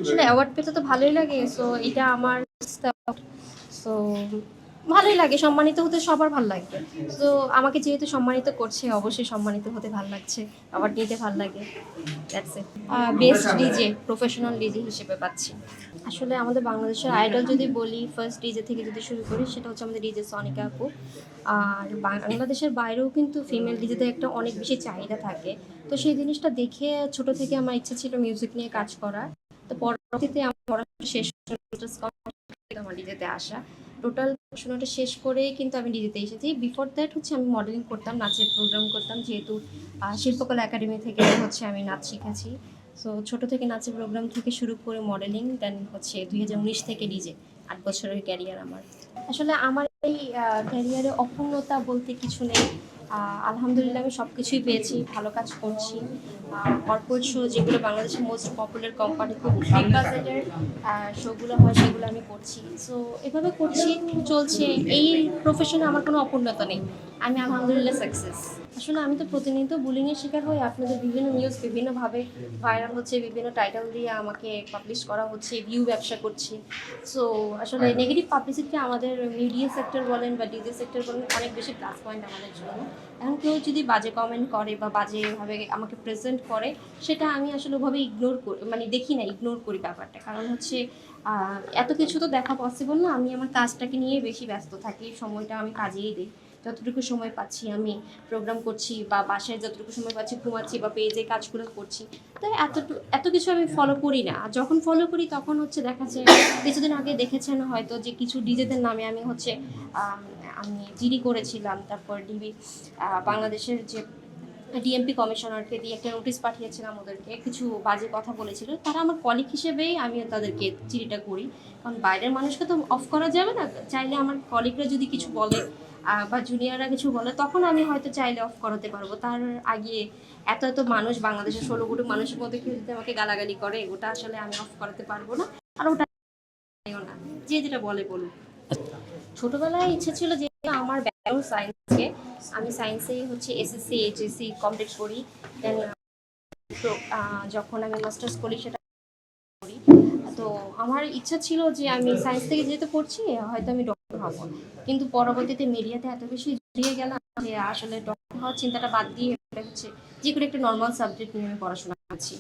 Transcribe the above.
আসলে অ্যাওয়ার্ড পেতে তো ভালোই লাগে। সো এটা আমার সো ভালোই লাগে, সম্মানিত হতে সবার ভাল লাগবে। তো আমাকে যেহেতু সম্মানিত করছে, অবশ্যই সম্মানিত হতে ভাল লাগছে, অ্যাওয়ার্ড নিতে ভাল লাগে। That's it. Best DJ, professional DJ হিসেবে পাচ্ছি। আসলে আমাদের বাংলাদেশের আইডল যদি বলি, ফার্স্ট ডিজে থেকে যদি শুরু করি, সেটা হচ্ছে আমাদের ডিজে সনিকা আপু। আর বাংলাদেশের বাইরেও কিন্তু ফিমেল ডিজেদের একটা অনেক বেশি চাহিদা থাকে। তো সেই জিনিসটা দেখে ছোট থেকে আমার ইচ্ছা ছিল মিউজিক নিয়ে কাজ করার। তো পরবর্তীতে আমার পড়াশোনা শেষ আমার ডিজেতে আসা। টোটাল পড়াশোনাটা শেষ করেই কিন্তু আমি ডিজেতে এসেছি। বিফোর দ্যাট হচ্ছে আমি মডেলিং করতাম, নাচের প্রোগ্রাম করতাম, যেহেতু শিল্পকলা একাডেমি থেকে হচ্ছে আমি নাচ শিখেছি। সো ছোট থেকে নাচের প্রোগ্রাম থেকে শুরু করে মডেলিং, দেন হচ্ছে 2019 থেকে ডিজে, 8 বছরের ক্যারিয়ার আমার। আসলে আমার এই ক্যারিয়ারে অপূর্ণতা বলতে কিছু নেই। আলহামদুলিল্লাহ আমি সব কিছুই পেয়েছি, ভালো কাজ করছি। কর্পোরেট শো যেগুলো বাংলাদেশের মোস্ট পপুলার কোম্পানি, খুব বিগ বাজেটের শোগুলো হয়, সেগুলো আমি করছি। সো এভাবে করছি, চলছে। এই প্রফেশনে আমার কোনো অপূর্ণতা নেই, আমি আলহামদুলিল্লাহ সাকসেস। আসলে আমি তো প্রতিনিয়ত বুলিংয়ের শিকার হই। আপনাদের বিভিন্ন নিউজ বিভিন্নভাবে ভাইরাল হচ্ছে, বিভিন্ন টাইটেল দিয়ে আমাকে পাবলিশ করা হচ্ছে, ভিউ ব্যবসা করছি। সো আসলে নেগেটিভ পাবলিসিটি আমাদের মিডিয়া সেক্টর বলেন বা ডিজে সেক্টর বলেন, অনেক বেশি প্লাস পয়েন্ট আমাদের জন্য। এখন কেউ যদি বাজে কমেন্ট করে বা বাজেভাবে আমাকে প্রেজেন্ট করে, সেটা আমি আসলে ওভাবে ইগনোর করি, মানে দেখি না, ইগনোর করি ব্যাপারটা। কারণ হচ্ছে এত কিছু তো দেখা পসিবল না। আমি আমার কাজটাকে নিয়ে বেশি ব্যস্ত থাকি, সময়টা আমি কাজেই দিই। যতটুকু সময় পাচ্ছি আমি প্রোগ্রাম করছি, বা বাসায় যতটুকু সময় পাচ্ছি ঘুমাচ্ছি, বা পেজে কাজগুলো করছি। তাই এত কিছু আমি ফলো করি না। আর যখন ফলো করি তখন হচ্ছে দেখা যায়, কিছুদিন আগে দেখেছেন হয়তো যে কিছু ডিজেদের নামে আমি হচ্ছে আম, আমি জিডি করেছিলাম। তারপর ডিবি বাংলাদেশের যে ডিএমপি কমিশনারকে দিয়ে একটা নোটিশ পাঠিয়েছিলাম, ওদেরকে কিছু বাজে কথা বলেছিল। তারা আমার কলিগ হিসেবেই আমি তাদেরকে চিঠিটা করি, কারণ বাইরের মানুষকে তো অফ করা যাবে না। চাইলে আমার কলিগরা যদি কিছু বলে বা জুনিয়ররা কিছু বলে, তখন আমি হয়তো চাইলে অফ করাতে পারবো। তার আগে এত এত মানুষ, বাংলাদেশের 16 কোটি মানুষের মধ্যে কেউ যদি আমাকে গালাগালি করে, ওটা আসলে আমি অফ করাতে পারবো না। আর ওটা না, যে যেটা বলে বলুক। ছোটবেলায় ইচ্ছে ছিল যে আমার ব্যাকগ্রাউন্ড সায়েন্সে, আমি সায়েন্সেই হচ্ছে এসএসসি এইচএসসি কমপ্লিট করি। দেন যখন আমি মাস্টার্স করি সেটা করি। তো আমার ইচ্ছা ছিল যে আমি সায়েন্স থেকে যেহেতু পড়ছি, হয়তো আমি ডক্টর হব। কিন্তু পরবর্তীতে মিডিয়াতে এত বেশি জড়িয়ে গেলাম যে আসলে ডক্টর হওয়ার চিন্তাটা বাদ দিয়ে হচ্ছে যে কোনো একটা নর্মাল সাবজেক্ট নিয়ে আমি পড়াশোনা করছি।